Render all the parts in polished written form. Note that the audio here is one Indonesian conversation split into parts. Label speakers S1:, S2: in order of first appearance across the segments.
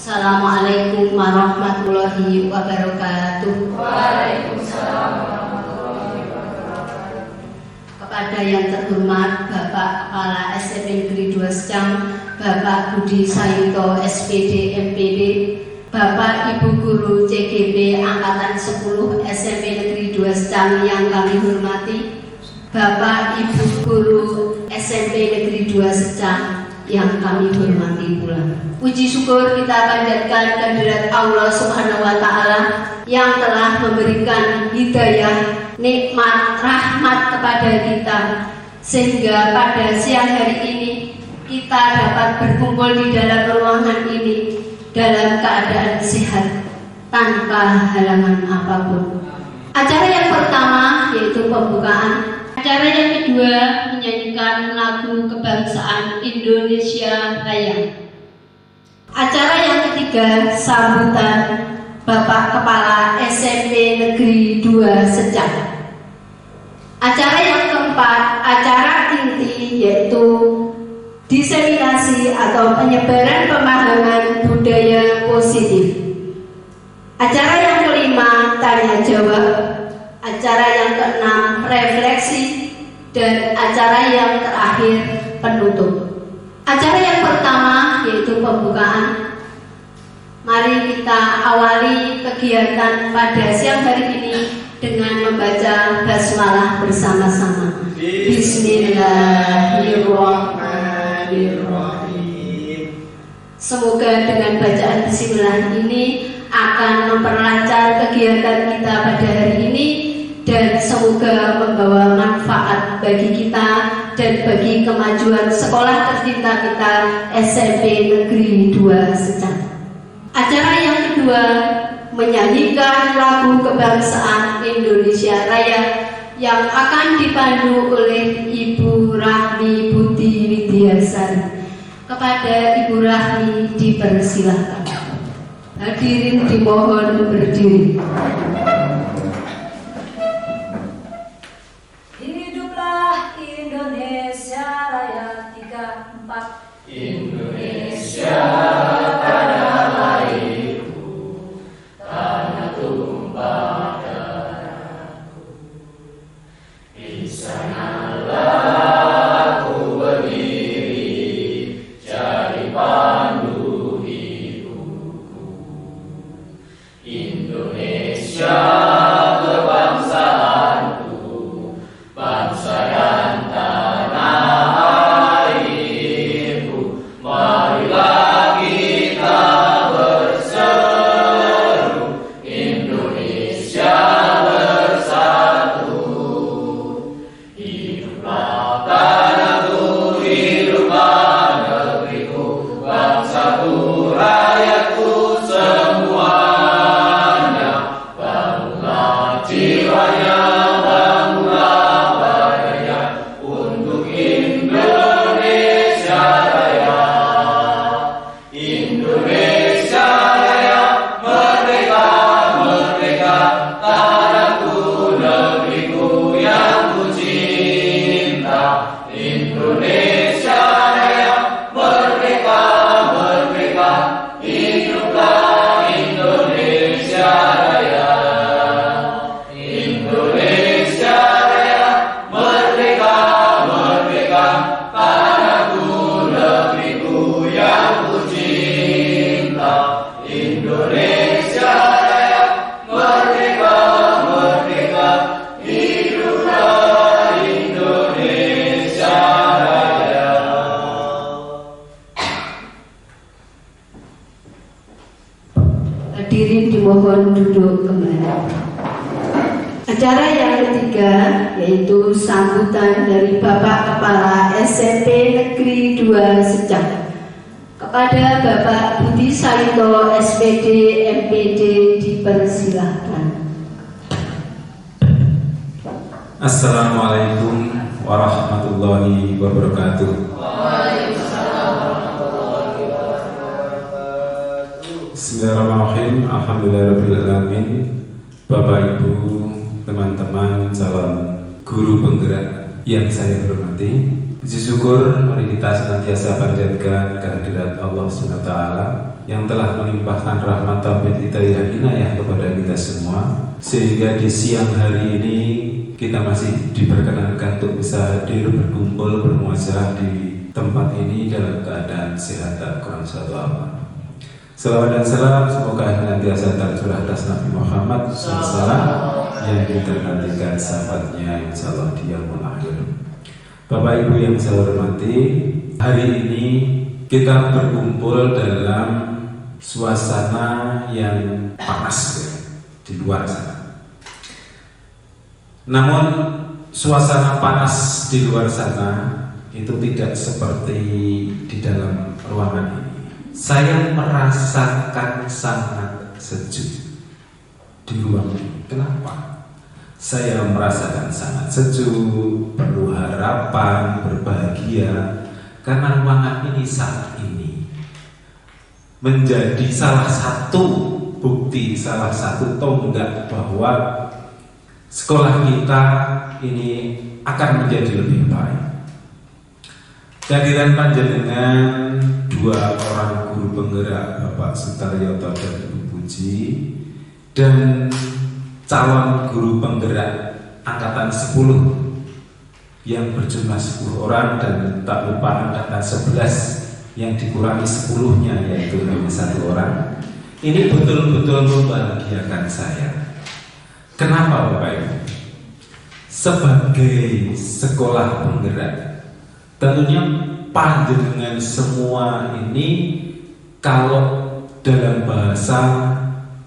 S1: Assalamualaikum warahmatullahi wabarakatuh.
S2: Waalaikumsalam warahmatullahi wabarakatuh.
S1: Kepada yang terhormat Bapak Kepala SMP Negeri 2 Secang, Bapak Budi Sayuto SPD MPD, Bapak Ibu Guru CGB Angkatan 10 SMP Negeri 2 Secang yang kami hormati, Bapak Ibu Guru SMP Negeri 2 Secang yang kami hormati pula. Puji syukur kita panjatkan kehadirat Allah Subhanahu wa Ta'ala yang telah memberikan hidayah, nikmat, rahmat kepada kita, sehingga pada siang hari ini kita dapat berkumpul di dalam ruangan ini dalam keadaan sehat tanpa halangan apapun. Acara yang pertama yaitu pembukaan. Acara yang kedua menyanyikan lagu kebangsaan Indonesia Raya. Acara yang ketiga sambutan Bapak Kepala SMP Negeri 2 Secang. Acara yang keempat, acara inti yaitu diseminasi atau penyebaran pemahaman budaya positif. Acara yang kelima, tanya jawab. Acara yang keenam, refleksi. Dan acara yang terakhir, penutup. Acara yang pertama yaitu pembukaan. Mari kita awali kegiatan pada siang hari ini dengan membaca basmalah bersama-sama. Bismillahirrahmanirrahim. Semoga dengan bacaan bismillah ini akan memperlancar kegiatan kita pada hari ini dan semoga membawa manfaat bagi kita dan bagi kemajuan sekolah tercinta kita SMP Negeri 2 Secang. Acara yang kedua menyanyikan lagu kebangsaan Indonesia Raya yang akan dipandu oleh Ibu Rahmi Budi Widyasari. Kepada Ibu Rahmi dipersilahkan. Hadirin dimohon berdiri.
S2: Hiduplah Indonesia Raya 3, 4.
S3: Indonesia tanah airku, tanah tumpah darahku. Di sanalah aku berdiri, jadi pandu hidupku. Indonesia kebangsaanku, bangsa dan tanah airku. Marilah kita berseru, Indonesia bersatu. Hiduplah tanahku, hiduplah negeriku, bangsaku, rakyatku semuanya. Bangunlah jiwanya, bangunlah badannya untuk Indonesia Raya. Indonesia Raya, merdeka, merdeka, tanahku, negeriku yang ku cinta. Indonesia Raya, merdeka, merdeka, hiduplah Indonesia Raya. Indonesia Raya, merdeka, merdeka, tanahku, negeriku yang ku cinta. Indonesia Raya, merdeka, merdeka, hiduplah Indonesia Raya.
S1: Hadirin dimohon duduk kembali. Acara yang ketiga yaitu sambutan dari Bapak Kepala SMP Negeri 2 Secang. Kepada Bapak Budi Sayuto SPD MPD dipersilahkan.
S4: Assalamualaikum warahmatullahi wabarakatuh. Bismillahirrahmanirrahim. Alhamdulillahirrahmanirrahim. Bapak Ibu, teman-teman calon guru penggerak yang saya hormati, puji syukur mari kita senantiasa panjatkan kehadirat Allah SWT yang telah melimpahkan rahmat taufik hidayah inayah kepada kita semua, sehingga di siang hari ini kita masih diperkenankan untuk bisa hadir berkumpul bermuasalah di tempat ini dalam keadaan sehat dan kurang suatu apa. Salawat dan salam semoga senantiasa tercurah atas Nabi Muhammad SAW yang kita nantikan sahabatnya insyaallah di yaumul akhir. Bapak Ibu yang saya hormati, hari ini kita berkumpul dalam suasana yang panas ya, di luar sana. Namun suasana panas di luar sana itu tidak seperti di dalam ruangan ini. Saya merasakan sangat sejuk di ruang ini. Kenapa? Saya merasakan sangat sejuk, penuh harapan, berbahagia, karena ruangan ini saat ini menjadi salah satu bukti, salah satu tonggak bahwa sekolah kita ini akan menjadi lebih baik. Kehadiran panjenengan dua orang guru penggerak, Bapak Sutaryoto dan Ibu Puji, dan calon guru penggerak angkatan 10 yang berjumlah 10 orang, dan tak lupa angkatan 11 yang dikurangi 10-nya yaitu hanya 1 orang. Ini betul-betul membahagiakan saya. Kenapa Bapak Ibu? Sebagai sekolah penggerak, tentunya panjenengan semua ini kalau dalam bahasa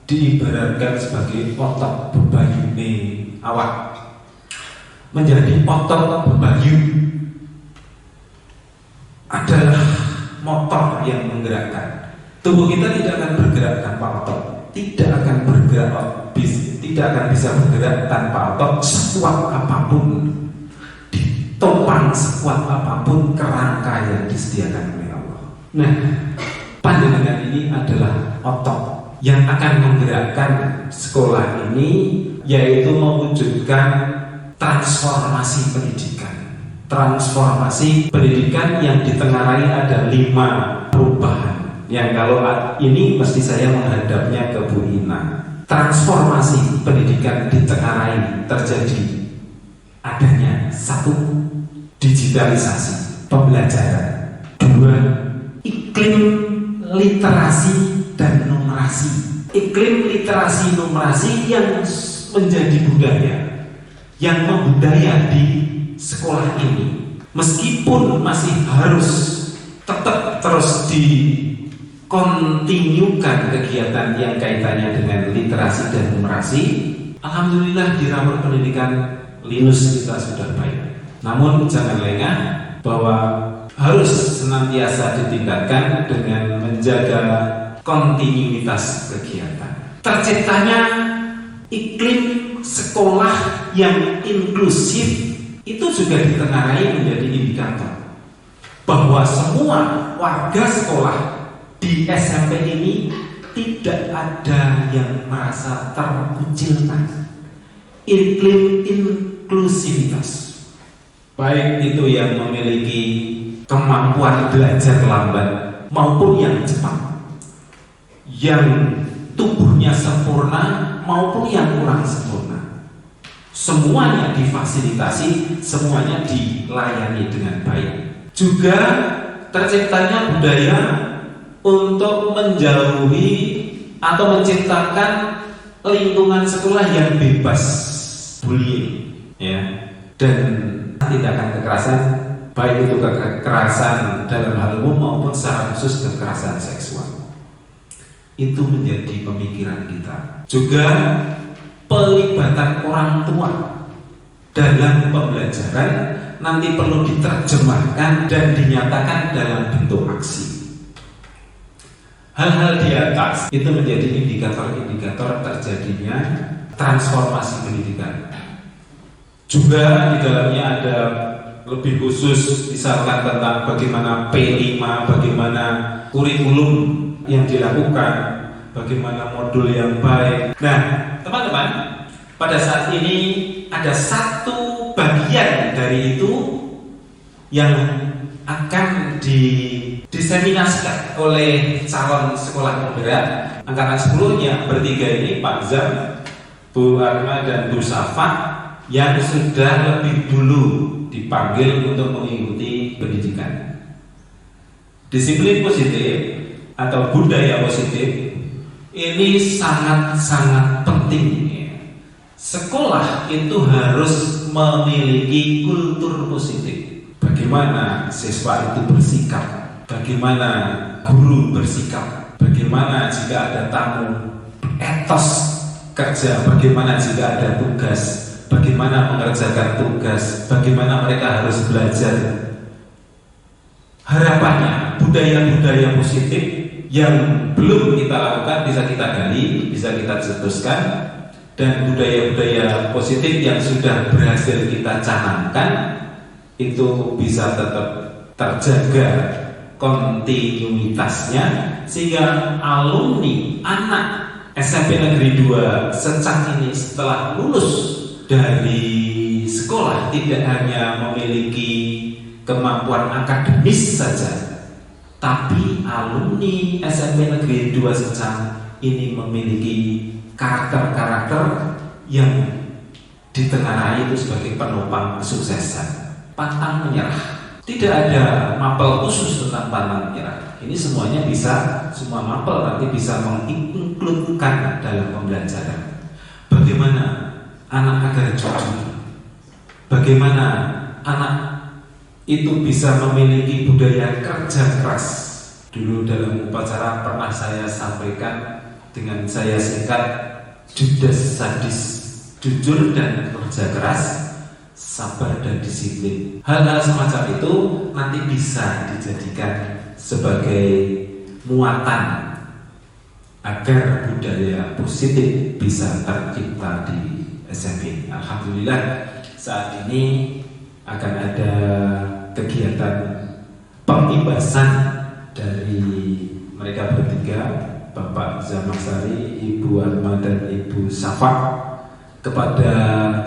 S4: diibaratkan sebagai otot bebayune awak, menjadi otot bebayu adalah motor yang menggerakkan. Tubuh kita tidak akan bergerak tanpa otot, tidak akan bergerak tidak akan bisa bergerak tanpa otot. Sekuat apapun ditopang, sekuat apapun kerangka yang disediakan oleh Allah. Nah, panjenengan ini adalah otot yang akan menggerakkan sekolah ini, yaitu mewujudkan transformasi pendidikan. Transformasi pendidikan yang ditengarai ada 5 perubahan, yang kalau ini mesti saya menghadapnya ke Bu Ina. Transformasi pendidikan ditengarai terjadi adanya 1. Digitalisasi pembelajaran, 2. Iklim literasi dan numerasi. Iklim literasi numerasi yang menjadi budaya, yang membudaya di sekolah ini, meskipun masih harus tetap terus dikontinyukan kegiatan yang kaitannya dengan literasi dan numerasi. Alhamdulillah di Ramur Pendidikan Linus kita sudah baik. Namun jangan lengah bahwa harus senantiasa ditingkatkan dengan menjaga kontinuitas kegiatan. Terciptanya iklim sekolah yang inklusif itu juga ditengarai menjadi indikator bahwa semua warga sekolah di SMP ini tidak ada yang merasa terkucilkan. Iklim inklusivitas, baik itu yang memiliki kemampuan belajar lambat maupun yang cepat, yang tubuhnya sempurna maupun yang kurang sempurna, semuanya difasilitasi, semuanya dilayani dengan baik. Juga terciptanya budaya untuk menjauhi atau menciptakan lingkungan sekolah yang bebas bullying, ya, dan tindakan kekerasan, baik itu kekerasan dalam hal umum maupun secara khusus kekerasan seksual. Itu menjadi pemikiran kita. Juga pelibatan orang tua dalam pembelajaran nanti perlu diterjemahkan dan dinyatakan dalam bentuk aksi. Hal-hal di atas itu menjadi indikator-indikator terjadinya transformasi pendidikan. Juga di dalamnya ada lebih khusus misalkan tentang bagaimana P5, bagaimana kurikulum yang dilakukan, bagaimana modul yang baik. Nah, teman-teman, pada saat ini ada satu bagian dari itu yang akan diseminasikan oleh calon sekolah penggerak angkatan 10 yang bertiga ini, Pak Zam, Bu Arma dan Bu Safa, yang sudah lebih dulu dipanggil untuk mengikuti pendidikan. Disiplin positif atau budaya positif ini sangat-sangat penting. Sekolah itu harus memiliki kultur positif. Bagaimana siswa itu bersikap, bagaimana guru bersikap, bagaimana jika ada tamu, etos kerja, bagaimana jika ada tugas, bagaimana mengerjakan tugas, bagaimana mereka harus belajar. Harapannya budaya-budaya positif yang belum kita lakukan bisa kita gali, bisa kita cetuskan, dan budaya-budaya positif yang sudah berhasil kita canangkan itu bisa tetap terjaga kontinuitasnya, sehingga alumni anak SMP Negeri 2 Secang ini setelah lulus dari sekolah tidak hanya memiliki kemampuan akademis saja, tapi alumni SMP Negeri 2 Secang ini memiliki karakter-karakter yang ditengarai itu sebagai penopang kesuksesan. Pantang menyerah. Tidak ada mapel khusus tentang pantang menyerah. Ini semuanya bisa, semua mapel nanti bisa menginkludkan dalam pembelajaran. Bagaimana anak agar jujur, bagaimana anak itu bisa memiliki budaya kerja keras. Dulu dalam upacara pernah saya sampaikan dengan saya singkat, judes sadis, jujur dan kerja keras, sabar dan disiplin. Hal-hal semacam itu nanti bisa dijadikan sebagai muatan agar budaya positif bisa tercipta di SMP. Alhamdulillah saat ini akan ada kegiatan pengimbasan dari mereka bertiga, Bapak Zamaksari, Ibu Arma dan Ibu Safa, kepada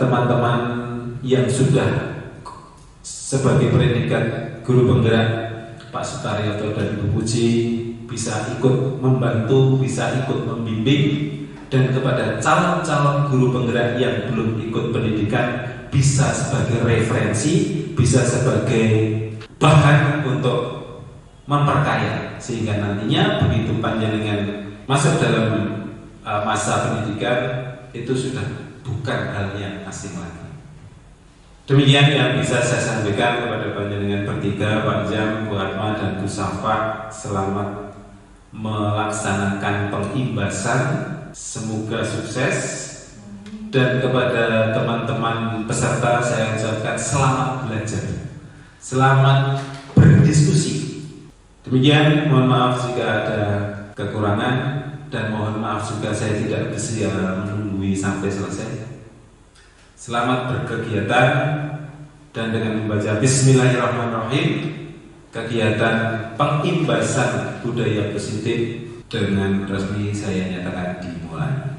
S4: teman-teman yang sudah sebagai predikat guru penggerak, Pak Sutaryoto dan Ibu Puji, bisa ikut membantu, bisa ikut membimbing, dan kepada calon-calon guru penggerak yang belum ikut pendidikan bisa sebagai referensi, bisa sebagai bahan untuk memperkaya, sehingga nantinya begitu panjenengan masuk dalam masa pendidikan itu sudah bukan hal yang asing lagi. Demikian yang bisa saya sampaikan kepada panjenengan bertiga, Pak Jam, Bu Atma dan Bu Safa. Selamat melaksanakan pengimbasan, semoga sukses. Dan kepada teman-teman peserta saya ucapkan selamat belajar, selamat berdiskusi. Demikian, mohon maaf jika ada kekurangan, dan mohon maaf juga saya tidak bersedia menunggu sampai selesai. Selamat berkegiatan, dan dengan membaca Bismillahirrahmanirrahim, kegiatan pengimbasan budaya positif dengan resmi saya nyatakan dimulai.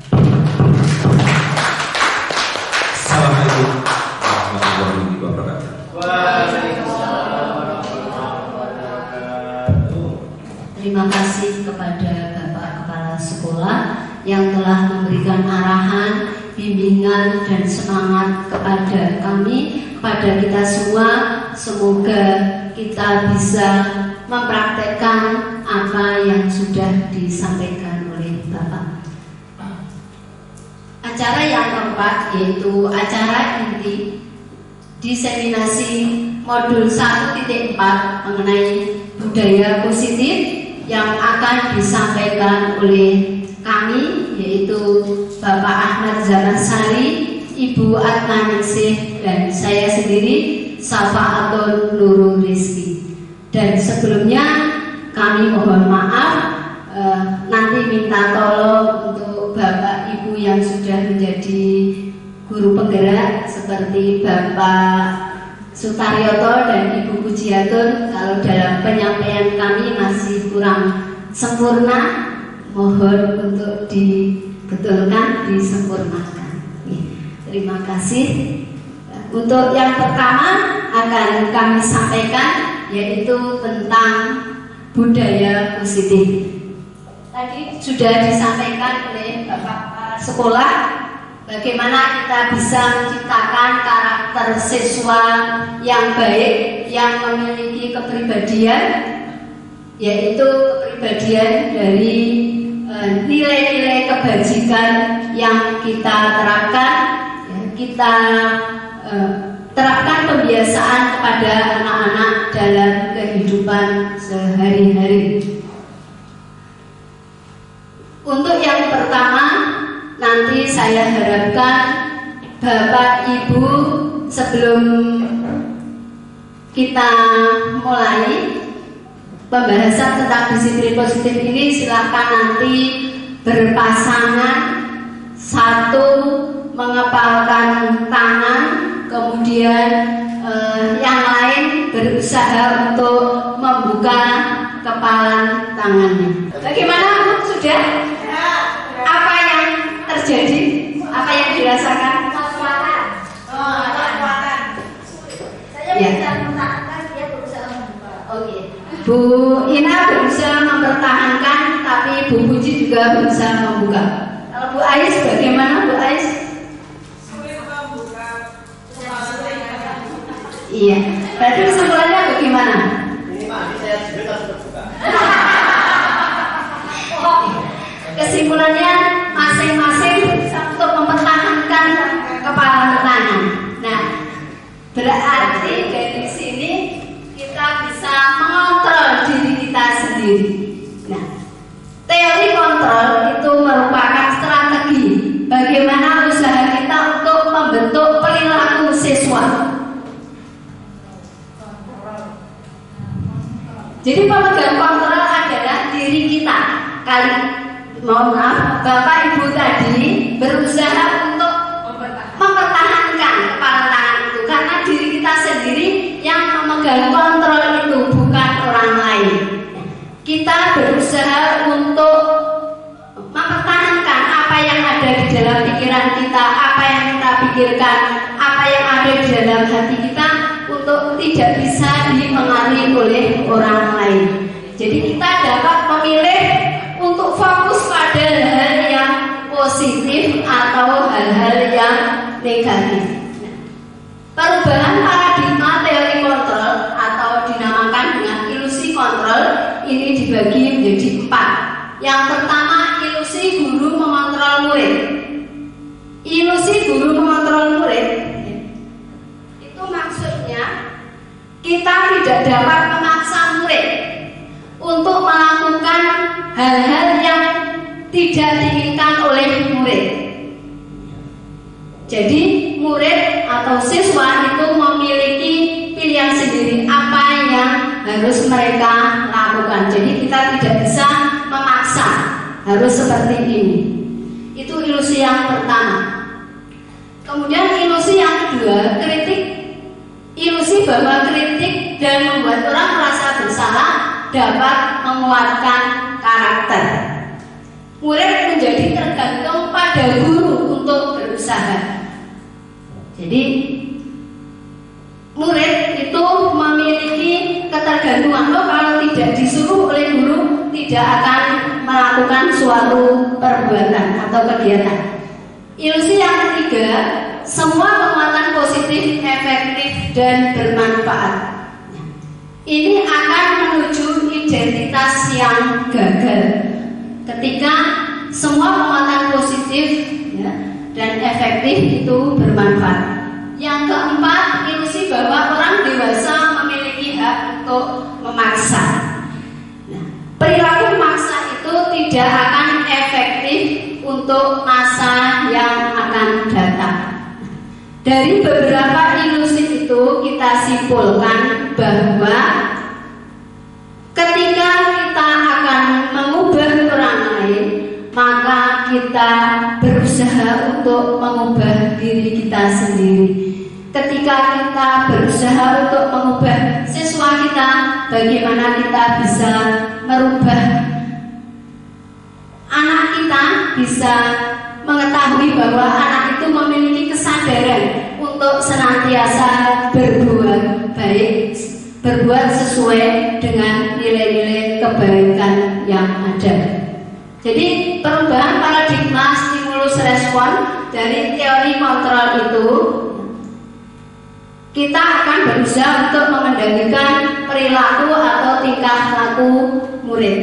S4: Assalamualaikum warahmatullahi wabarakatuh.
S1: Terima kasih kepada Bapak Kepala Sekolah yang telah memberikan arahan, bimbingan dan semangat kepada kami, kepada kita semua. Semoga kita bisa mempraktekkan apa yang sudah disampaikan oleh Bapak. Acara yang keempat yaitu acara inti diseminasi modul 1.4 mengenai budaya positif yang akan disampaikan oleh kami, yaitu Bapak Ahmad Zamaksari, Ibu Atma Ningsih, dan saya sendiri Safaatul Nurul Rizki. Dan sebelumnya kami mohon maaf, nanti minta tolong untuk Bapak Ibu yang sudah menjadi guru penggerak seperti Bapak Sutaryoto dan Ibu Pujiatun, kalau dalam penyampaian kami masih kurang sempurna, mohon untuk dibetulkan, disempurnakan. Terima kasih. Untuk yang pertama akan kami sampaikan yaitu tentang budaya positif. Tadi sudah disampaikan oleh Bapak Kepala Sekolah bagaimana kita bisa menciptakan karakter siswa yang baik, yang memiliki kepribadian, yaitu kepribadian dari nilai-nilai kebajikan yang kita terapkan, ya, kita terapkan pembiasaan kepada anak-anak dalam kehidupan sehari-hari. Untuk yang pertama, nanti saya harapkan Bapak Ibu sebelum kita mulai pembahasan tentang disiplin positif ini, silakan nanti berpasangan, satu mengepalkan tangan, kemudian yang lain berusaha untuk membuka kepalan tangannya. Bagaimana Bu? Sudah? Apa yang terjadi? Apa yang dirasakan?
S2: Kekuatan. Kekuatan. Saya
S1: Ya.
S2: bisa mempertahankan, dia berusaha membuka.
S1: Oke. Bu Ina berusaha mempertahankan, tapi Bu Puji juga berusaha membuka. Kalau Bu Ais bagaimana Bu Ais? Iya. Berarti kesimpulannya bagaimana?
S3: Ini Pak, ini saya juga harus terbuka.
S1: Kesimpulannya masing-masing berusaha untuk mempertahankan kepala tangan. Nah, berarti dari sini kita bisa mengontrol diri kita sendiri. Nah, teori kontrol itu merupakan strategi bagaimana usaha kita untuk membentuk perilaku siswa. Jadi pemegang kontrol adalah diri kita. Mohon maaf, Bapak Ibu tadi berusaha untuk mempertahankan kepala tangan itu karena diri kita sendiri yang memegang kontrol itu, bukan orang lain. Kita berusaha untuk mempertahankan apa yang ada di dalam pikiran kita, apa yang kita pikirkan, apa yang ada di dalam hati kita untuk tidak bisa dipengaruhi oleh orang lain. Jadi kita dapat memilih untuk fokus pada hal yang positif atau hal-hal yang negatif. Perubahan paradigma teori kontrol atau dinamakan dengan ilusi kontrol ini dibagi menjadi 4. Yang pertama, ilusi guru mengontrol murid. Ilusi guru mengontrol murid itu maksudnya kita tidak dapat memaksa murid untuk melakukan hal-hal yang tidak diinginkan oleh murid. Jadi murid atau siswa itu memiliki pilihan sendiri apa yang harus mereka lakukan. Jadi kita tidak bisa memaksa harus seperti ini. Itu ilusi yang pertama. Kemudian ilusi yang kedua, kritik. Ilusi bahwa kritik dan membuat orang merasa bersalah dapat menguatkan karakter. Murid menjadi tergantung pada guru untuk berusaha. Jadi murid itu memiliki ketergantungan. Kalau tidak disuruh oleh guru tidak akan melakukan suatu perbuatan atau kegiatan. Ilusi yang ketiga, semua penguatan positif, efektif dan bermanfaat. Ini akan menuju identitas yang gagal. Ketika semua penguatan positif ya, dan efektif itu bermanfaat. Yang keempat, ilusi bahwa orang dewasa memiliki hak untuk memaksa. Nah, perilaku memaksa itu tidak akan efektif untuk masa yang akan datang. Dari beberapa ilusi itu kita simpulkan bahwa ketika kita akan mengubah orang lain, maka kita berusaha untuk mengubah diri kita sendiri. Ketika kita berusaha untuk mengubah siswa kita, bagaimana kita bisa merubah anak kita, bisa mengetahui bahwa anak itu memiliki kesadaran untuk senantiasa berbuat baik, berbuat sesuai dengan nilai-nilai kebaikan yang ada. Jadi perubahan paradigma stimulus respon dari teori kontrol itu, kita akan berusaha untuk mengendalikan perilaku atau tingkah laku murid.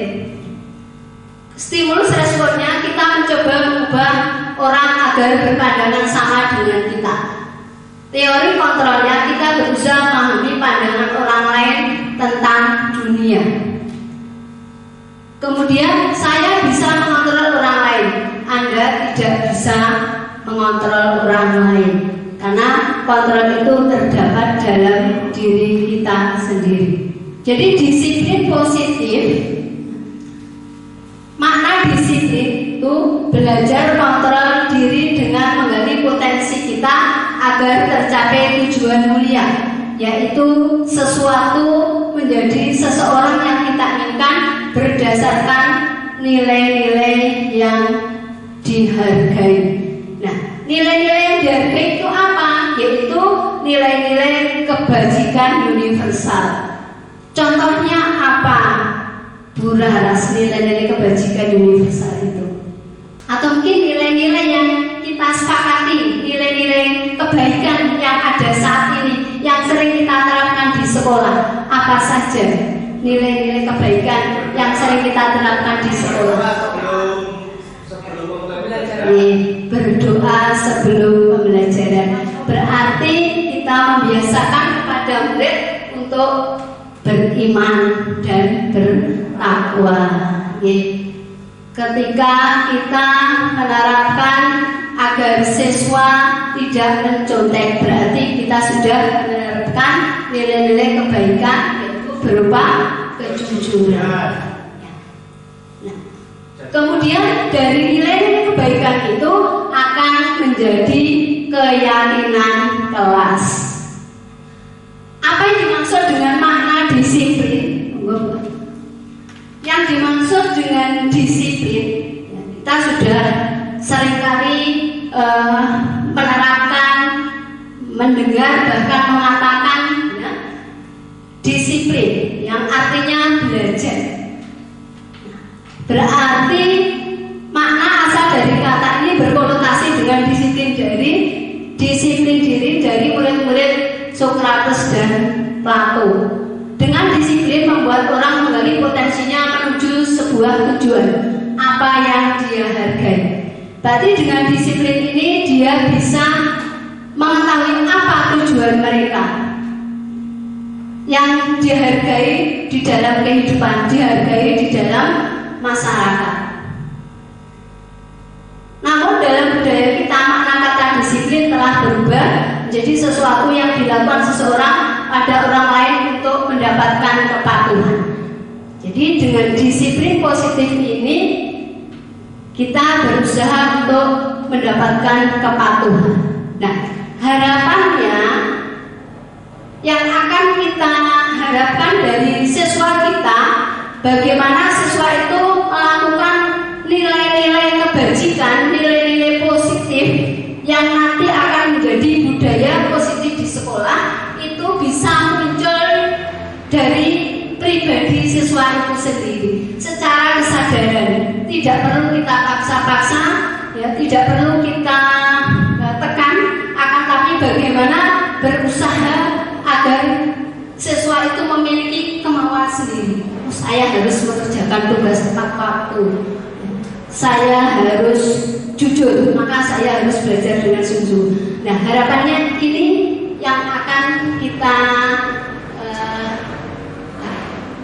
S1: Stimulus responnya, kita mencoba mengubah orang agar berpandangan sama dengan kita. Teori kontrolnya, kita berusaha memahami pandangan orang lain tentang dunia. Kemudian saya bisa mengontrol orang lain, Anda tidak bisa mengontrol orang lain, karena kontrol itu terdapat dalam diri kita sendiri. Jadi disiplin positif, makna disiplin itu belajar kontrol diri dengan menggali potensi kita agar tercapai tujuan mulia, yaitu sesuatu menjadi seseorang yang kita inginkan berdasarkan nilai-nilai yang dihargai. Nah, nilai-nilai yang dihargai itu apa? Yaitu nilai-nilai kebajikan universal. Contohnya apa? Bu Raras, nilai-nilai kebajikan universal itu. Atau mungkin nilai-nilai yang kita sepakati, nilai-nilai kebaikan yang ada saat ini, yang sering kita terapkan di sekolah. Apa saja nilai-nilai kebaikan yang sering kita terapkan di sekolah? Berdoa sebelum pembelajaran. Berarti kita membiasakan kepada murid untuk beriman dan bertakwa. Ketika kita menerapkan agar siswa tidak mencontek, berarti kita sudah menerapkan nilai-nilai kebaikan, yaitu berupa kejujuran. Nah, kemudian dari nilai-nilai kebaikan itu akan menjadi keyakinan kelas. Apa yang dimaksud dengan makna disiplin? Yang dimaksud dengan disiplin, kita sudah seringkali menerapkan, mendengar, bahkan mengatakan disiplin, yang artinya belajar. Berarti makna asal dari kata ini berkonotasi dengan disiplin diri dari murid-murid Sokrates dan Plato. Dengan disiplin membuat orang menggali potensinya menuju sebuah tujuan, apa yang dia hargai. Berarti dengan disiplin ini dia bisa mengetahui apa tujuan mereka yang dihargai di dalam kehidupan, dihargai di dalam masyarakat. Namun dalam budaya kita, makna kata disiplin telah berubah menjadi sesuatu yang dilakukan seseorang pada orang lain untuk mendapatkan kepatuhan. Jadi dengan disiplin positif ini kita berusaha untuk mendapatkan kepatuhan. Nah, harapannya yang akan kita harapkan dari siswa kita, bagaimana siswa itu melakukan nilai-nilai kebajikan, nilai-nilai positif yang nanti akan menjadi budaya positif di sekolah, itu bisa muncul dari pribadi siswa itu sendiri secara kesadaran. Tidak perlu kita paksa-paksa, ya, tidak perlu kita tekan, akan tapi bagaimana berusaha agar siswa itu memiliki kemauan sendiri. Saya harus mengerjakan tugas tepat waktu, saya harus jujur, maka saya harus belajar dengan sungguh. Nah, harapannya ini yang akan kita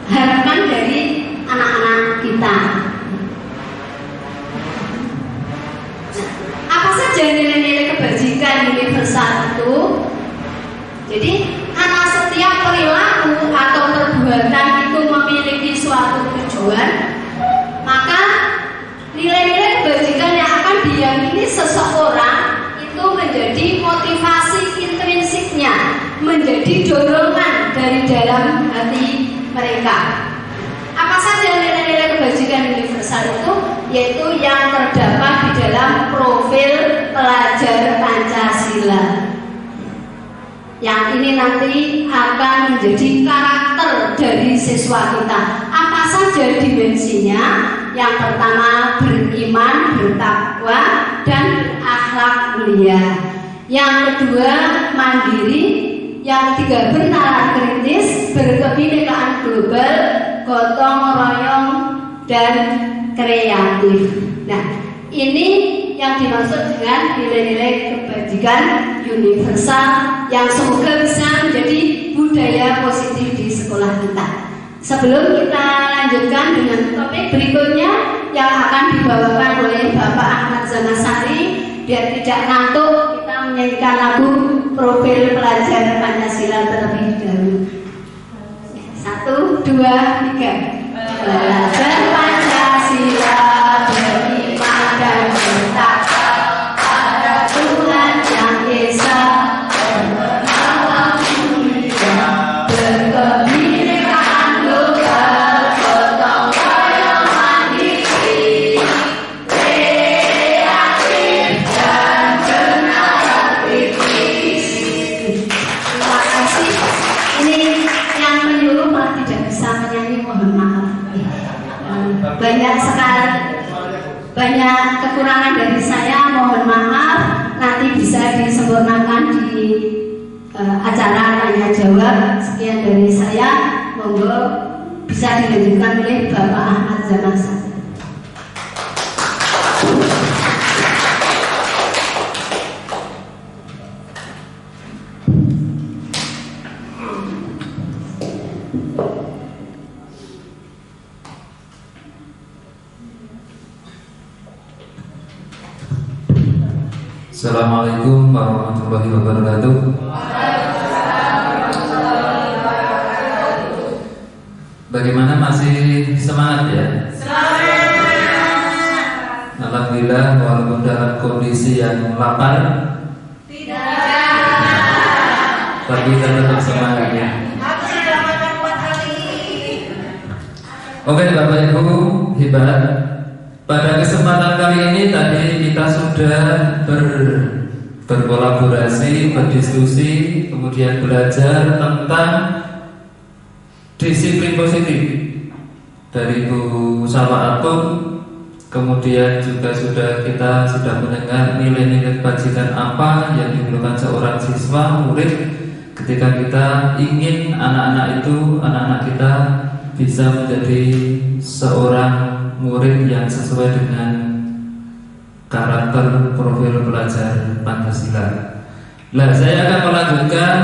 S1: harapkan dari anak-anak kita. Nah, apa saja nilai-nilai kebajikan universal itu? Jadi, karena setiap perilaku atau perbuatan itu memiliki suatu tujuan, maka nilai-nilai kebajikan yang akan diyakini seseorang itu menjadi motivasi intrinsiknya, menjadi dorongan dari dalam hati mereka. Apa saja nilai-nilai kebajikan universal itu? Yaitu yang terdapat di dalam profil pelajar Pancasila. yang ini nanti akan menjadi karakter dari siswa kita. Apa saja dimensinya? Yang pertama beriman, bertakwa, dan berakhlak mulia. Yang kedua mandiri. Yang ketiga bernalar kritis, berkebinekaan global, gotong royong, dan kreatif. Nah, ini yang dimaksud dengan nilai-nilai kebajikan universal yang semoga bisa menjadi budaya positif di sekolah kita. Sebelum kita lanjutkan dengan topik berikutnya yang akan dibawakan oleh Bapak Ahmad Zamasari, biar tidak ngantuk, kita menyanyikan lagu Profil Pelajar Pancasila terlebih dahulu. 1, 2, 3. Belajar Pancasila, beriman dan bertakwa pada Tuhan Yang Esa, berpengalaman mulia, berkebinekaan global, gotong royong mandiri, kreatif dan bernalar kritis. Terima kasih. Ini yang menyuruh malah tidak bisa menyanyi, mohon maaf. Banyak sekali, banyak kekurangan dari saya, mohon maaf. Nanti bisa disempurnakan di acara tanya jawab. Sekian dari saya, monggo bisa dilanjutkan oleh Bapak Ahmad Zamasari.
S5: Assalamualaikum warahmatullahi wabarakatuh. Bagaimana, masih semangat ya? Alhamdulillah, walaupun dalam kondisi yang lapar, tapi kita tetap semangat ya. Oke Bapak Ibu hebat. Pada kesempatan kali ini tadi kita sudah berkolaborasi, berdiskusi, kemudian belajar tentang disiplin positif dari Bu Salwa Atum. Kemudian juga kita sudah mendengar nilai-nilai kebajikan apa yang diperlukan seorang siswa murid ketika kita ingin anak-anak kita bisa menjadi seorang murid yang sesuai dengan karakter profil pelajar Pancasila. Nah, saya akan melanjutkan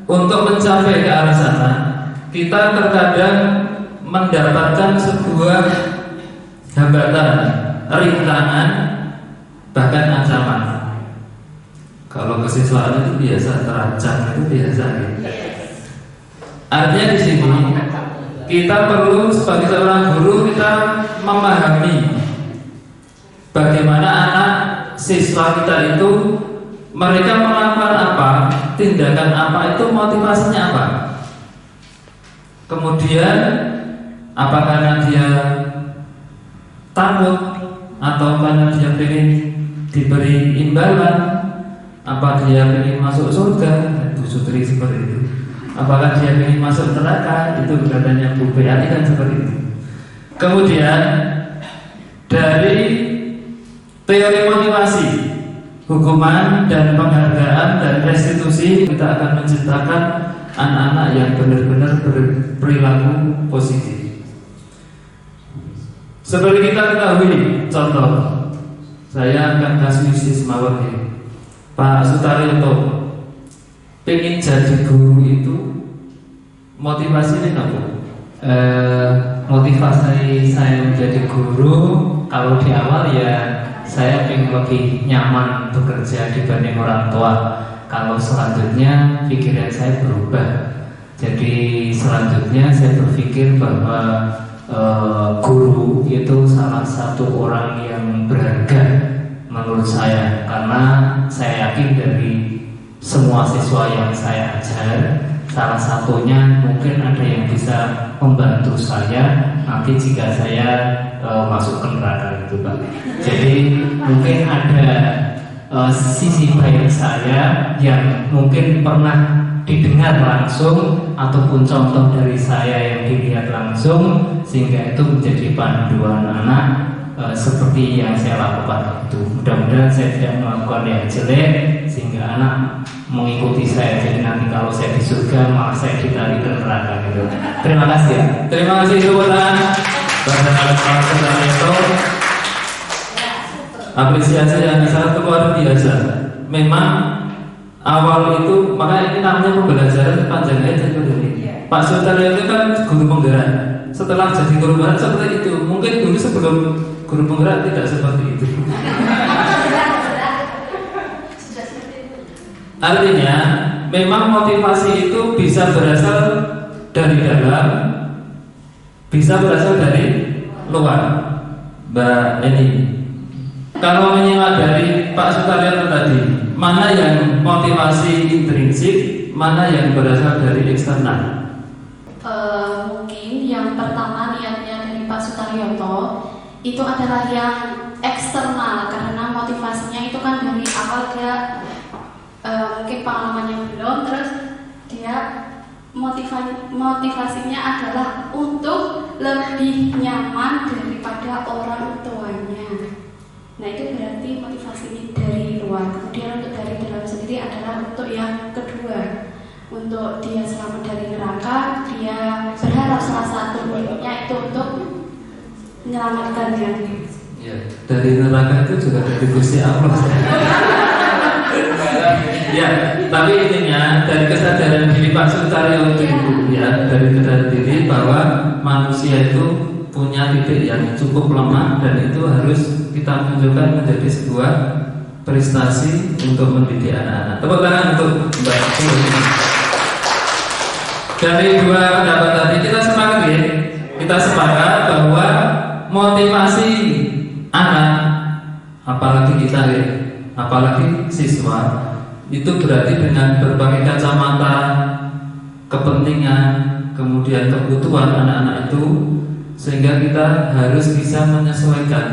S5: untuk mencapai ke arah sana. Kita terkadang mendapatkan sebuah hambatan, rintangan, bahkan ancaman. Kalau kesiswaan itu biasa, terancam itu biasa. Artinya di sini kita perlu sebagai seorang guru kita memahami bagaimana anak siswa kita itu mereka melakukan apa, tindakan apa itu motivasinya apa. Kemudian apa karena dia takut atau karena dia ingin diberi imbalan, apa dia ingin masuk surga, Bu Sutri seperti itu. Apakah dia ingin masuk neraka? Itu katanya Bu Beati kan seperti itu. Kemudian dari teori motivasi, hukuman dan penghargaan dan restitusi, kita akan menciptakan anak-anak yang benar-benar berperilaku positif. Seperti kita ketahui, contoh, saya akan kasih siswa wakil Pak Sutaryoto. Pengen jadi guru itu motivasinya apa?
S6: Motivasi saya menjadi guru, kalau di awal ya saya pengen lebih nyaman bekerja dibanding orang tua. Kalau selanjutnya pikiran saya berubah. Jadi selanjutnya saya berpikir bahwa guru itu salah satu orang yang berharga menurut saya, karena saya yakin dari semua siswa yang saya ajar, salah satunya mungkin ada yang bisa membantu saya nanti jika saya masuk ke neraka itu Pak. Jadi mungkin ada sisi baik saya yang mungkin pernah didengar langsung ataupun contoh dari saya yang dilihat langsung, sehingga itu menjadi panduan anak seperti yang saya lakukan itu. Mudah-mudahan saya tidak melakukan yang jelek sehingga anak mengikuti saya, jadi nanti kalau saya di surga malah saya ditarik ke neraka gitu. Terima kasih ya.
S5: Terima kasih tepuk tangan pada Pak Sutaryanto. Apresiasi yang sangat luar biasa. Memang awal itu, maka ini namanya pembelajaran panjang aja seperti ini. Pak Sutaryanto itu kan guru penggerak. Setelah jadi guru penggerak seperti itu. Mungkin dulu sebelum guru penggerak tidak seperti itu. Artinya, memang motivasi itu bisa berasal dari dalam, bisa berasal dari luar. Mbak Eni, kalau menyimak dari Pak Sutaryanto tadi, mana yang motivasi intrinsik, mana yang berasal dari eksternal?
S7: Mungkin yang pertama niatnya dari Pak Sutaryanto itu adalah yang eksternal, karena motivasinya itu kan dari awal dia mungkin pengalamannya belum, terus dia motivasinya adalah untuk lebih nyaman daripada orang tuanya. Nah itu berarti motivasi dari luar. Kemudian untuk dari dalam sendiri adalah untuk yang kedua, untuk dia selamat dari neraka. Dia berharap salah satu miliknya itu untuk menyelamatkannya.
S5: Ya, dari neraka itu juga dari Gusti Allah. Ya, tapi intinya dari kesadaran diri Pak Sutaryanto itu, ya, dari kesadaran diri bahwa manusia itu punya titik yang cukup lemah dan itu harus kita tunjukkan menjadi sebuah prestasi untuk mendidik anak-anak. Tepuk tangan untuk Mbak Sutaryanto. Dari dua pendapat tadi kita sepakat bahwa motivasi anak, apalagi kita ya, apalagi siswa, itu berarti dengan berbagai kacamata kepentingan, kemudian kebutuhan anak-anak itu, sehingga kita harus bisa menyesuaikan.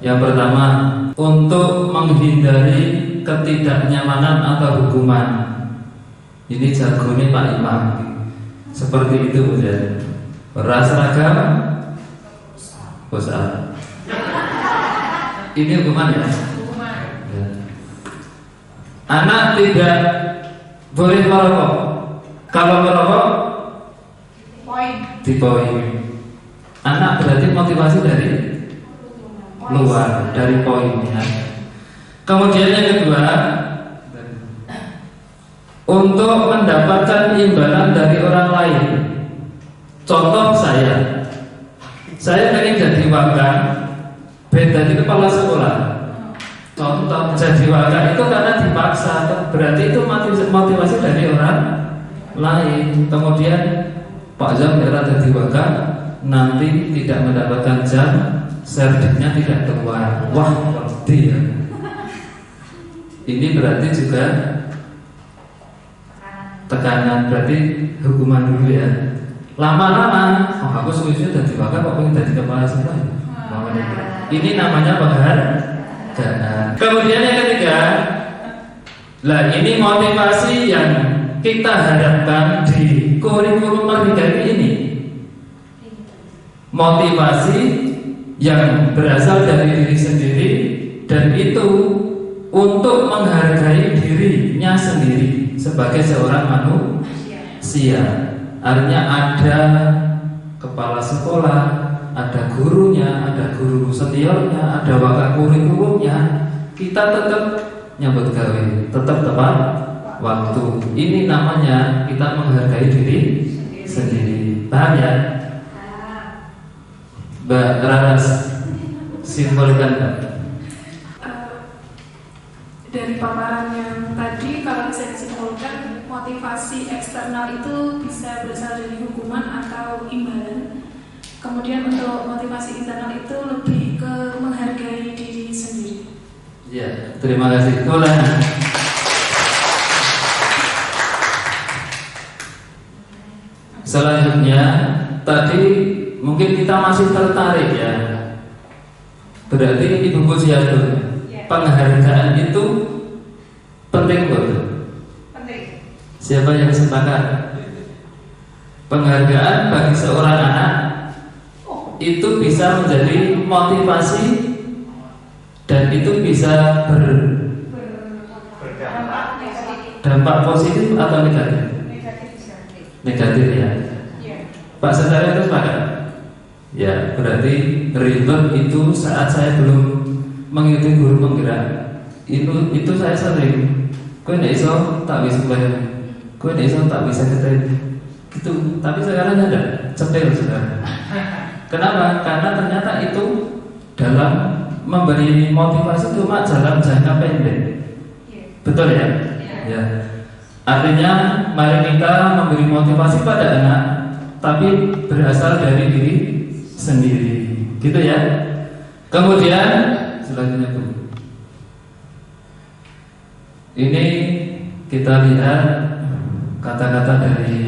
S5: Yang pertama, untuk menghindari ketidaknyamanan atau hukuman. Ini jargonnya Pak Imam. Seperti itu ya. Ras seragam, bosan. Ini hukuman ya. Anak tidak boleh merokok. Kalau merokok, di poin. Anak berarti motivasi dari luar, dari poinnya. Kemudian yang kedua, untuk mendapatkan imbalan dari orang lain. Contoh saya ingin jadi wakil, jadi kepala sekolah. Contoh jadi wakil itu karena dipaksa, berarti itu motivasi dari orang lain. Kemudian Pak Jam era jadi wakil, nanti tidak mendapatkan jam, serdiknya tidak keluar. Wah, ngerti ya. Ini berarti juga tekanan, berarti hukuman dulu ya. Lama-lama, oh aku sudah jadi wakil, kok pengen jadi kepala sekolah. Ini namanya penghargaan. Kemudian yang ketiga, lah ini motivasi yang kita harapkan di kurikulum Merdeka ini. Motivasi yang berasal dari diri sendiri, dan itu untuk menghargai dirinya sendiri sebagai seorang manusia. Artinya ada kepala sekolah, ada gurunya, ada guru seniornya, ada wakil kurikulumnya. Kita tetap nyambut gawe, tetap tepat waktu. Ini namanya kita menghargai diri sendiri. Paham ya? Mbak Raras, simpulkan Mbak.
S8: Dari paparan yang tadi, kalau bisa disimpulkan, motivasi eksternal itu bisa berasal dari hukuman atau imbalan. Kemudian untuk motivasi internal itu lebih ke menghargai diri sendiri.
S5: Ya, terima kasih. Ulang. Selanjutnya, tadi mungkin kita masih tertarik ya. Berarti Ibu Pujiastuti. penghargaan itu penting betul.
S8: Penting.
S5: Siapa yang sepakat? Penghargaan bagi seorang anak itu bisa menjadi motivasi dan itu bisa berdampak positif atau negatif? Negatif ya. Pak Saudara itu sepakat? Ya, berarti ribet itu saat saya belum mengikuti guru penggerak itu saya sering kue ndak iso tak bisa bayar, kue ndak iso tak bisa ketemu gitu. Tapi sekarang ada cetil sudah. Kenapa? Karena ternyata itu dalam memberi motivasi cuma jalan jangka pendek. Betul ya? Ya. Artinya mari kita memberi motivasi pada anak, tapi berasal dari diri sendiri, gitu ya. Kemudian selanjutnya Bu, ini kita lihat kata-kata dari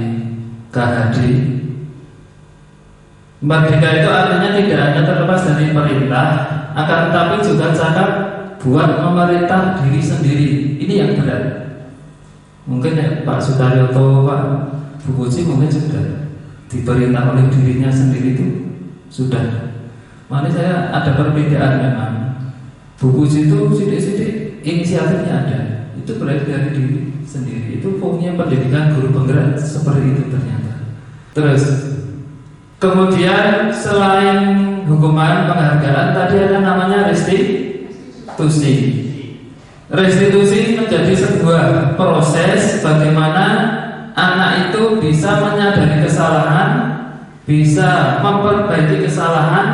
S5: KHD. Merdeka itu artinya tidak hanya terlepas dari perintah, akan tetapi juga cakap buat memerintah diri sendiri. Ini yang berat. Mungkin ya, Pak Sudaryoto, Pak Bu Puji mungkin sudah diperintah oleh dirinya sendiri itu sudah. Makanya saya ada perbedaan memang. Bu Puji itu sidik-sidik inisiatifnya ada. Itu berarti dari diri sendiri. Itu fungsinya pendidikan guru penggerak seperti itu ternyata. Terus kemudian selain hukuman penghargaan tadi ada namanya restitusi. Restitusi menjadi sebuah proses bagaimana anak itu bisa menyadari kesalahan, bisa memperbaiki kesalahan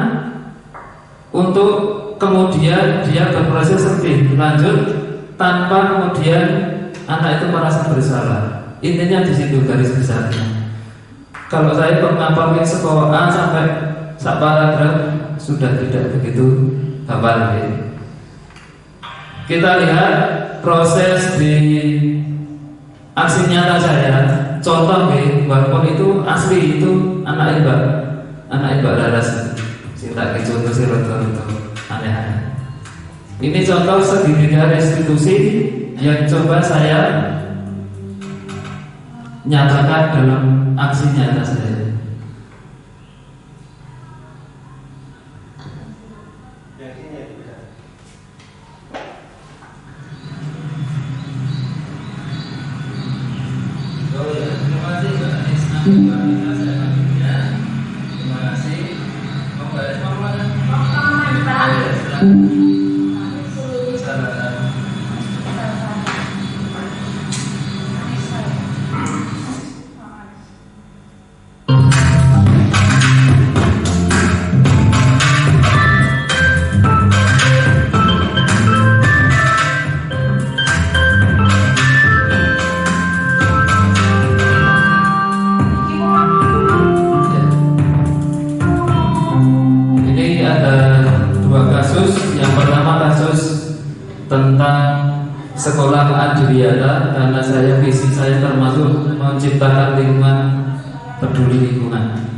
S5: untuk kemudian dia berproses lebih lanjut tanpa kemudian anak itu merasa bersalah. Intinya di situ garis besarnya. Kalau saya pernah pakai sekolah A sampai sak paragraf sudah tidak begitu hafal. Kita lihat proses di aksi nyata saya. Contoh walaupun itu asli itu anak Mbak Laras. Cinta contoh sih roto-roto aneh-aneh. Ini contoh segitiga restitusi yang coba saya nyatakan dalam aksi nyata saya.
S2: Terima kasih.
S5: Sekolah Adriata, karena saya visi saya termasuk menciptakan lingkungan peduli lingkungan.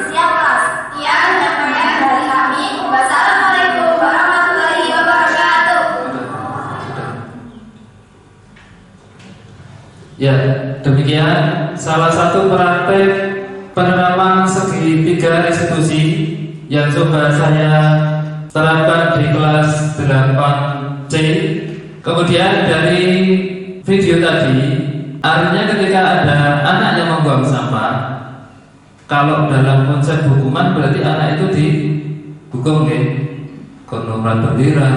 S2: siap kelas. Sekian yang banyak dari kami. Wassalamualaikum warahmatullahi wabarakatuh.
S5: Ya, demikian salah satu praktek penerapan segitiga restitusi yang coba saya terapkan di kelas 8C. Kemudian dari video tadi, artinya ketika ada anak yang membuang sampah, kalau dalam konsep hukuman berarti anak itu dihukum konoran bendera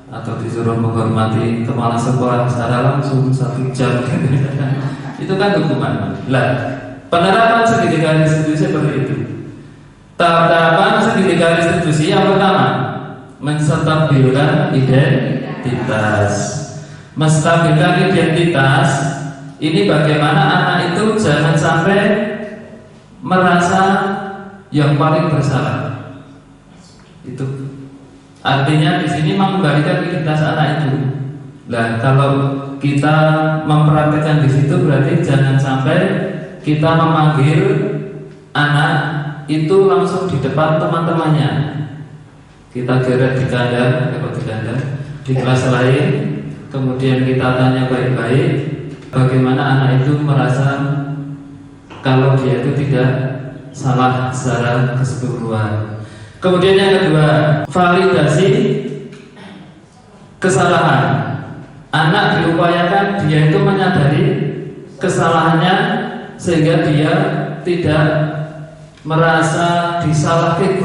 S5: atau disuruh menghormati kepala sekolah secara langsung 1 jam. Itu kan hukuman. Lah, penerapan segitiga restitusi seperti itu. Tahapan segitiga restitusi yang pertama, menstabilkan identitas. Menstabilkan identitas ini bagaimana anak itu jangan sampai merasa yang paling bersalah. Itu artinya di sini mengembalikan identitas anak itu. Nah, kalau kita mempraktikkan di situ berarti jangan sampai kita memanggil anak itu langsung di depan teman-temannya. Kita geret di kandang, di kelas lain, kemudian kita tanya baik-baik bagaimana anak itu merasa kalau dia itu tidak salah secara keseluruhan. Kemudian yang kedua, validasi kesalahan. Anak diupayakan dia itu menyadari kesalahannya sehingga dia tidak merasa disalahkan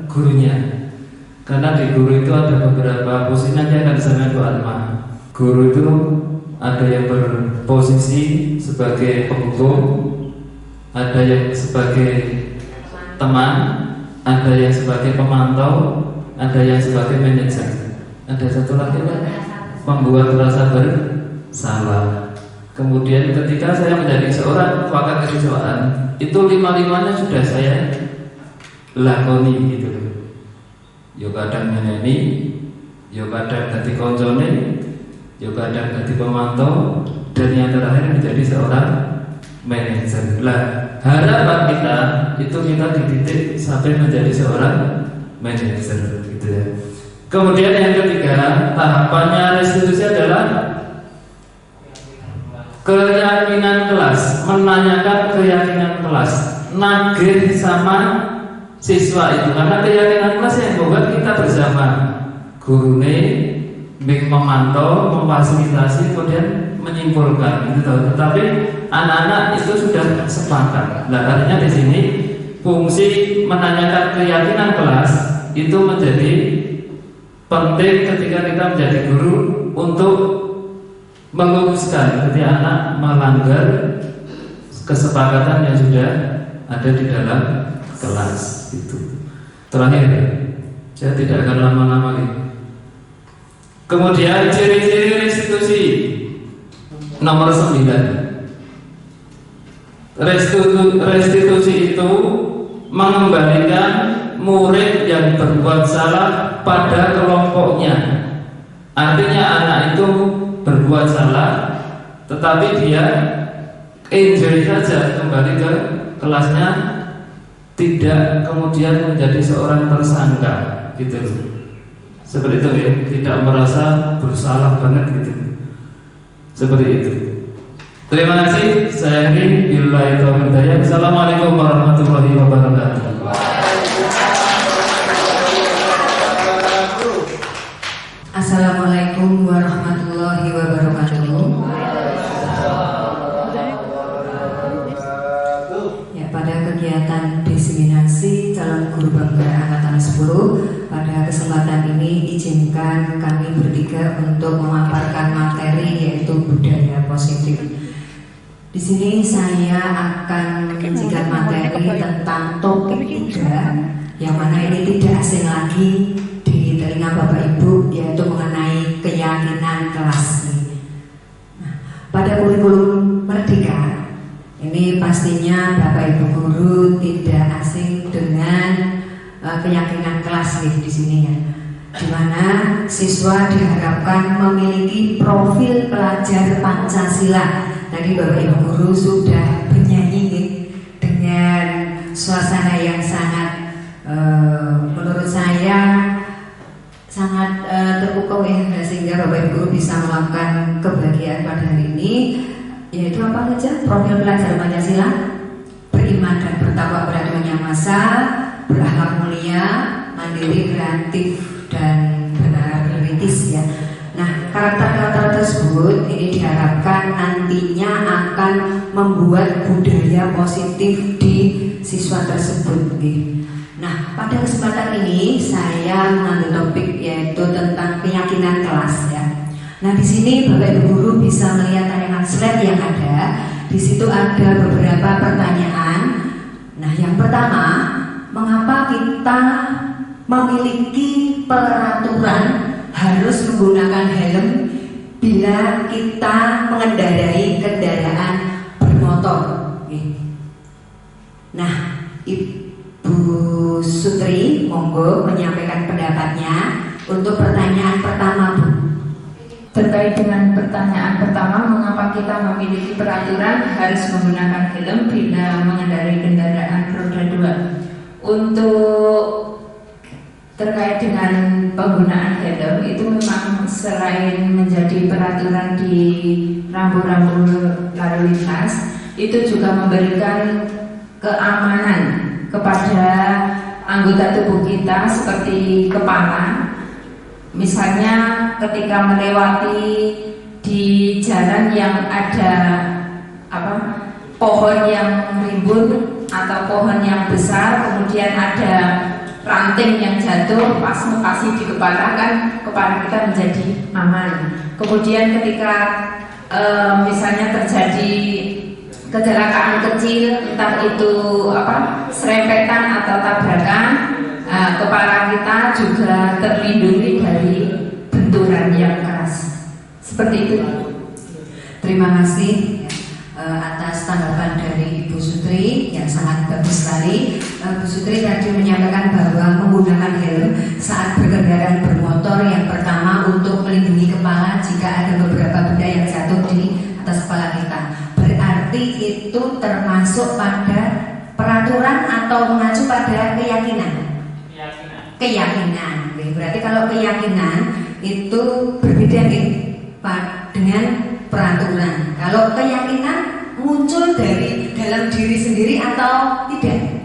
S5: gurunya. Karena di guru itu ada beberapa posisi, nanti akan disampaikan Bu Alma. Guru itu ada yang berposisi sebagai penghukum, ada yang sebagai teman, ada yang sebagai pemantau, ada yang sebagai manajer. Ada satu lagi membuat rasa bersalah. Kemudian ketika saya menjadi seorang pakar kesiswaan, itu 5-5-nya sudah saya lakoni gitu. Yo kadang nyanyi, yo kadang dadi koncone, yo kadang dadi pemantau, dan yang terakhir menjadi seorang manajer. Lah, harapan kita itu kita dididik sampai menjadi seorang manajer gitu ya. Kemudian yang ketiga, tahapannya restitusi adalah keyakinan kelas, menanyakan keyakinan kelas, nagih sama siswa itu, karena keyakinan kelas yang membuat kita bersama gurune memantau, memfasilitasi, kemudian menyimpulkan gitu. Tetapi anak-anak itu sudah sepakat. Nah, artinya di sini fungsi menanyakan keyakinan kelas itu menjadi penting ketika kita menjadi guru untuk meluruskan ketika anak melanggar kesepakatan yang sudah ada di dalam kelas itu. Terakhir, saya tidak akan lama-lama lagi. Kemudian ciri-ciri restitusi nomor 9. Restitusi itu mengembalikan murid yang berbuat salah pada kelompoknya. Artinya anak itu berbuat salah, tetapi dia enjoy saja kembali ke kelasnya, tidak kemudian menjadi seorang tersangka gitu. Seperti itu ya, tidak merasa bersalah banget gitu. Seperti itu. Terima kasih. Saya akhiri. Billahi taufiq hidayah. Assalamualaikum warahmatullahi wabarakatuh.
S9: Assalamualaikum warahmatullahi wabarakatuh. Ya, pada kegiatan diseminasi calon guru bangga angkatan 10, pada kesempatan ini izinkan kami bertiga untuk memaparkan materi yaitu budaya positif. Di sini saya akan menyajikan materi tentang topik 3, yang mana ini tidak asing lagi di telinga Bapak Ibu, yaitu mengenai keyakinan kelas. Nah, pada kurikulum Merdeka ini pastinya Bapak Ibu guru tidak asing dengan keyakinan kelas di sini ya, di mana siswa diharapkan memiliki profil pelajar Pancasila. Tadi Bapak Ibu guru sudah bernyanyi dengan suasana yaitu apa saja? Profil pelajar Pancasila, beriman dan bertakwa pada Tuhan Yang Maha Esa, berakhlak mulia, mandiri, kreatif, dan berkritis ya. Nah, karakter-karakter tersebut ini diharapkan nantinya akan membuat budaya positif di siswa tersebut. Nah, pada kesempatan ini saya mengambil topik yaitu tentang keyakinan kelas ya. Nah, di sini Bapak Ibu guru bisa melihat tayangan slide yang ada. Di situ ada beberapa pertanyaan. Nah, yang pertama, mengapa kita memiliki peraturan harus menggunakan helm bila kita mengendarai kendaraan bermotor? Nah, Ibu Sutri, monggo menyampaikan pendapatnya untuk pertanyaan pertama, Bu.
S10: Terkait dengan pertanyaan pertama, mengapa kita memiliki peraturan harus menggunakan helm bila mengendarai kendaraan roda 2? Untuk terkait dengan penggunaan helm itu memang selain menjadi peraturan di rambu-rambu lalu lintas, itu juga memberikan keamanan kepada anggota tubuh kita seperti kepala. Misalnya ketika melewati di jalan yang ada pohon yang rimbun atau pohon yang besar, kemudian ada ranting yang jatuh pas lokasi di kepala, kan kepala kita menjadi aman. Kemudian ketika misalnya terjadi kecelakaan kecil, entah itu serempetan atau tabrakan, kepala kita juga terlindungi dari benturan yang keras. Seperti itu.
S9: Terima kasih atas tanggapan dari Ibu Sutri yang sangat bagus sekali. Bu Sutri tadi menyampaikan bahwa menggunakan helm saat berkendaraan bermotor yang pertama untuk melindungi kepala jika ada beberapa benda yang jatuh di atas kepala kita. Berarti itu termasuk pada peraturan atau mengacu pada keyakinan? Keyakinan. Berarti kalau keyakinan itu berbeda dengan peraturan. Kalau keyakinan muncul dari dalam diri sendiri atau tidak?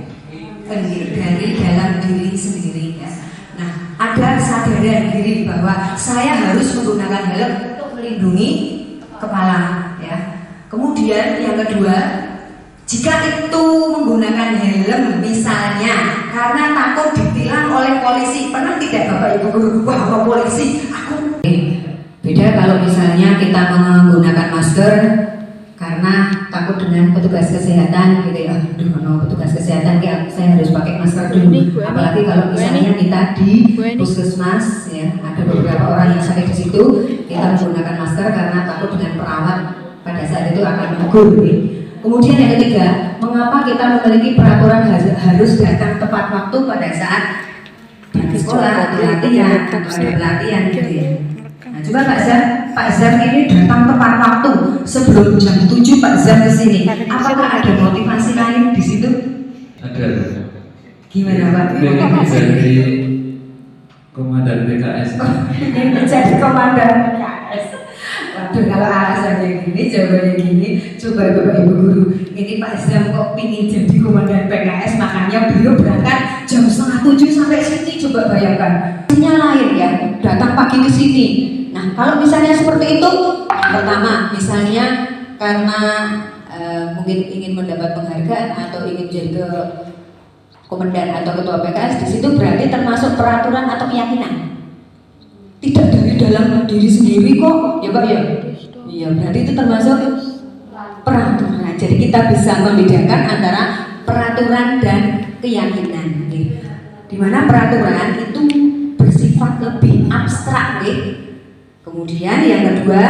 S9: Dari dalam diri sendiri ya. Nah, ada kesadaran diri bahwa saya harus menggunakan helm untuk melindungi kepala ya. Kemudian yang kedua, jika itu menggunakan helm misalnya karena takut ditilang oleh polisi, pernah tidak Bapak Ibu guru bahwa polisi beda kalau misalnya kita menggunakan masker karena takut dengan petugas kesehatan gitu ya. Petugas kesehatan saya harus pakai masker dulu. Apalagi kalau misalnya kita di puskesmas ya, ada beberapa orang yang sakit di situ, kita menggunakan masker karena takut dengan perawat pada saat itu akan menegur. Kemudian yang ketiga, mengapa kita memiliki peraturan harus datang tepat waktu pada saat di sekolah atau latihan gitu ya. Nah, coba Pak Zam ini datang tepat waktu sebelum jam 7 Pak Zam kesini. Apakah ada motivasi lain di situ?
S5: Ada.
S9: Gimana Pak?
S5: Dari komandan PKS.
S9: Ini jadi komandan PKS. Waduh, kalau alasannya gini, jawabannya gini, coba Bapak Ibu guru, ini Pak Zam kok pingin jadi komandan PKS, makanya beliau berangkat jam 6:30 sampai sini. Coba bayangkan, ini lain ya, datang pagi ke sini. Nah, kalau misalnya seperti itu, pertama, misalnya karena mungkin ingin mendapat penghargaan atau ingin jadi komandan atau ketua PKS, di situ berarti termasuk peraturan atau keyakinan. Tidak dari dalam diri sendiri kok, ya Pak ya. Iya, berarti itu termasuk peraturan. Jadi kita bisa membedakan antara peraturan dan keyakinan. Di mana peraturan itu bersifat lebih abstrak, Kemudian yang kedua,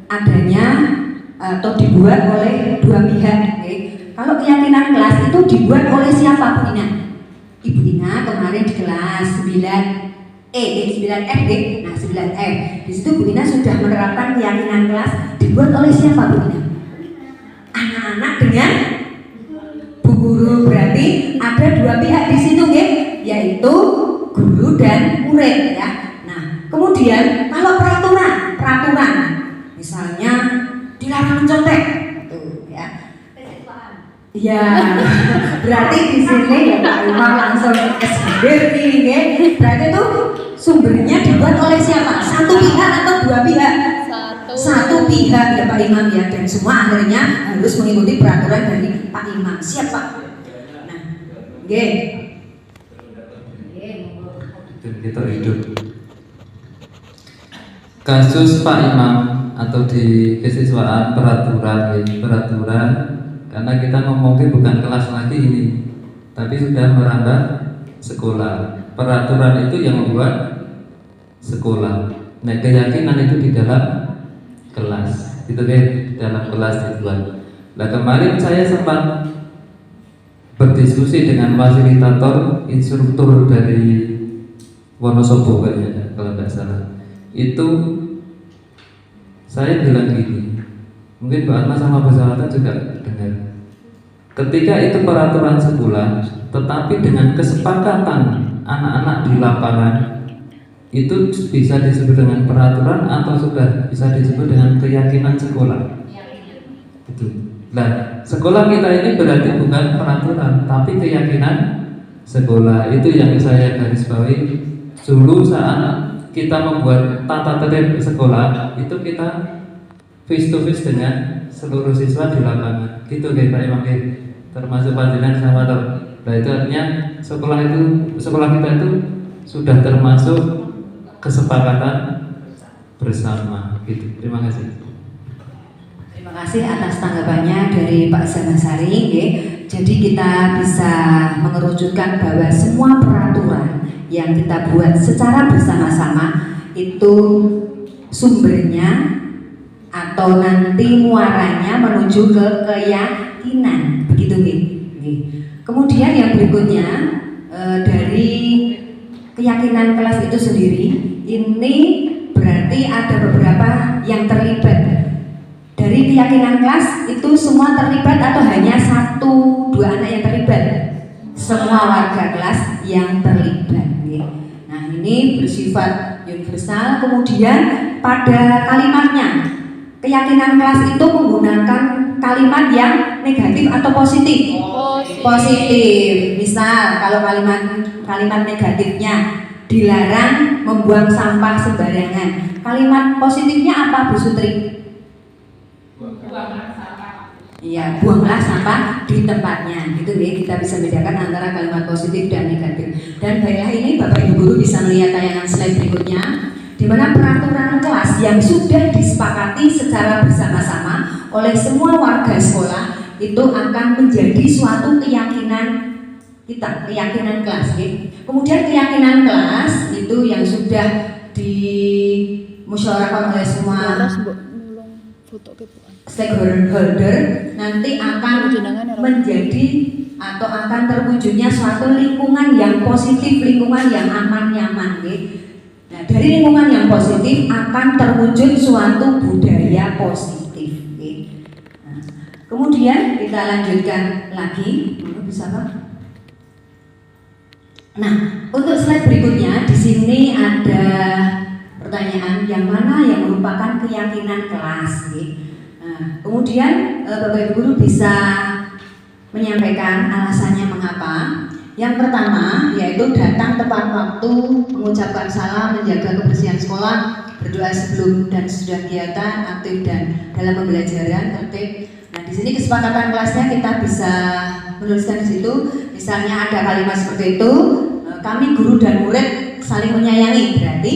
S9: adanya atau dibuat oleh dua pihak. Kalau keyakinan kelas itu dibuat oleh siapa, Bu Ina? Ibu Ina kemarin di kelas 9F, nah 9F. Di situ Bu Ina sudah menerapkan keyakinan kelas dibuat oleh siapa, Bu Ina? Anak-anak dengan Bu Guru. Berarti ada dua pihak di situ, yaitu guru dan murid ya. Nah, kemudian kalau peraturan, misalnya dilarang mencontek, Ya, berarti di sini ya Pak Imam langsung sendiri nih. Berarti itu sumbernya dibuat oleh siapa? Satu pihak atau dua pihak? Satu pihak ya Pak Imam ya, dan semua akhirnya harus mengikuti peraturan dari Pak Imam. Siap Pak? Nah, oke.
S5: Kita hidup. Kasus Pak Imam atau di kesiswaan peraturan karena kita ngomongin bukan kelas lagi ini, tapi sudah merambah sekolah. Peraturan itu yang membuat sekolah. Nah, keyakinan itu di dalam kelas, itu dalam kelas dibuat. Nah, kemarin saya sempat berdiskusi dengan fasilitator instruktur dari Wonosobo kayaknya kalau tidak salah. Itu saya bilang gini, mungkin Mbak Alma sama Pak Salata juga dengar. Ketika itu peraturan sekolah, tetapi dengan kesepakatan anak-anak di lapangan, itu bisa disebut dengan peraturan atau sudah bisa disebut dengan keyakinan sekolah. Itu. Nah, sekolah kita ini berarti bukan peraturan, tapi keyakinan sekolah. Itu yang saya garis bawahi. Dulu saat kita membuat tata tertib sekolah, itu kita face to face dengan seluruh siswa di lapangan. Gitu Pak Imam, termasuk panjenengan sama tahu. Nah, itu artinya sekolah kita itu sudah termasuk kesepakatan bersama. Gitu. Terima kasih.
S9: Terima kasih atas tanggapannya dari Pak Zanasari. Jadi kita bisa mengerucutkan bahwa semua peraturan yang kita buat secara bersama-sama itu sumbernya atau nanti muaranya menuju ke keyakinan, begitu nih. Kemudian yang berikutnya dari keyakinan kelas itu sendiri, ini berarti ada beberapa yang terlibat. Dari keyakinan kelas itu semua terlibat atau hanya 1-2 anak yang terlibat? Semua warga kelas yang terlibat. Nah, ini bersifat universal. Kemudian pada kalimatnya, keyakinan kelas itu menggunakan kalimat yang negatif atau positif? Positif. Misal kalau kalimat negatifnya dilarang membuang sampah sembarangan. Kalimat positifnya apa Bu Sutri? Iya, buanglah sampah di tempatnya. Gitu ya, kita bisa bedakan antara kalimat positif dan negatif. Dan baiklah, ini Bapak Ibu guru bisa melihat tayangan slide berikutnya, di mana peraturan kelas yang sudah disepakati secara bersama-sama oleh semua warga sekolah itu akan menjadi suatu keyakinan kita, keyakinan kelas. Kemudian keyakinan kelas itu yang sudah dimusyawarahkan oleh semua stakeholder nanti akan menjadi atau akan terwujudnya suatu lingkungan yang positif, lingkungan yang aman, nyaman. Nah, dari lingkungan yang positif akan terwujud suatu budaya positif. Nah, kemudian kita lanjutkan lagi, bisa Pak? Nah, untuk slide berikutnya di sini ada pertanyaan yang mana yang merupakan keyakinan kelas. Nah, kemudian Bapak Ibu guru bisa menyampaikan alasannya mengapa. Yang pertama yaitu datang tepat waktu, mengucapkan salam, menjaga kebersihan sekolah, berdoa sebelum dan sesudah kegiatan, aktif dan dalam pembelajaran, tertib. Nah, di sini kesepakatan kelasnya kita bisa menuliskan di situ. Misalnya ada kalimat seperti itu, kami guru dan murid saling menyayangi, berarti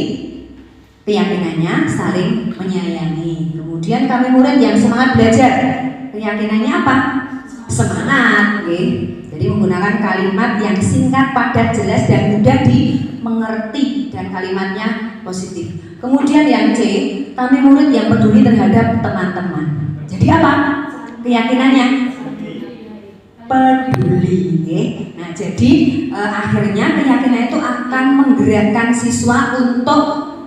S9: keyakinannya saling menyayangi. Kemudian kami murid yang semangat belajar, keyakinannya apa? Semangat. Jadi menggunakan kalimat yang singkat, padat, jelas dan mudah dimengerti dan kalimatnya positif. Kemudian yang C, kami murid yang peduli terhadap teman-teman. Jadi apa keyakinannya? Peduli. Nah, jadi akhirnya keyakinan itu akan menggerakkan siswa untuk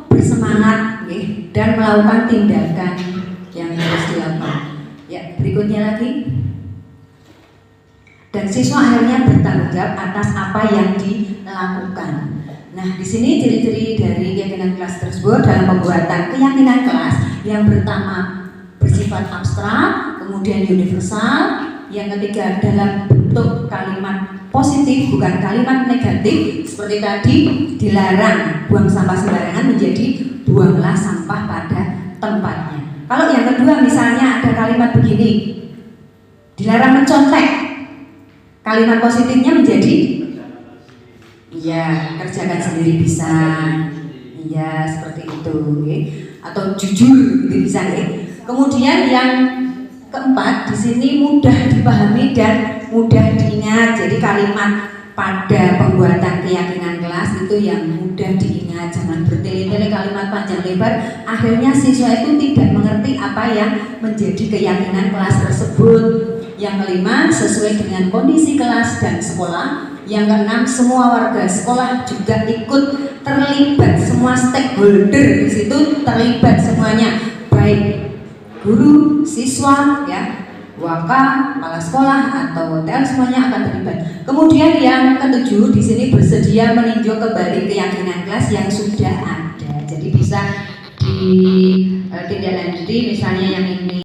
S9: bersemangat dan melakukan tindakan yang harus dilakukan. Ya, berikutnya lagi. Dan siswa akhirnya bertanggung jawab atas apa yang dilakukan. Nah, di sini ciri-ciri dari keyakinan kelas tersebut dalam pembuatan keyakinan kelas yang pertama bersifat abstrak, kemudian universal,
S11: Yang ketiga, dalam bentuk kalimat positif, bukan kalimat negatif. Seperti tadi, dilarang buang sampah sembarangan menjadi buanglah sampah pada tempatnya. Kalau yang kedua misalnya ada kalimat begini, dilarang mencontek. Kalimat positifnya menjadi iya, kerjakan sendiri bisa. Iya, seperti itu, okay. Atau jujur gitu bisa, okay. Kemudian yang keempat di sini mudah dipahami dan mudah diingat. Jadi kalimat pada pembuatan keyakinan kelas itu yang mudah diingat, jangan bertele-tele kalimat panjang lebar. Akhirnya siswa itu tidak mengerti apa yang menjadi keyakinan kelas tersebut. Yang kelima, sesuai dengan kondisi kelas dan sekolah. Yang keenam, semua warga sekolah juga ikut terlibat, semua stakeholder di situ terlibat semuanya, baik guru, siswa, ya, waka, kepala sekolah atau TL semuanya akan terlibat. Kemudian yang ketujuh di sini bersedia meninjau kembali keyakinan kelas yang sudah ada. Jadi bisa ditindaklanjuti, misalnya yang ini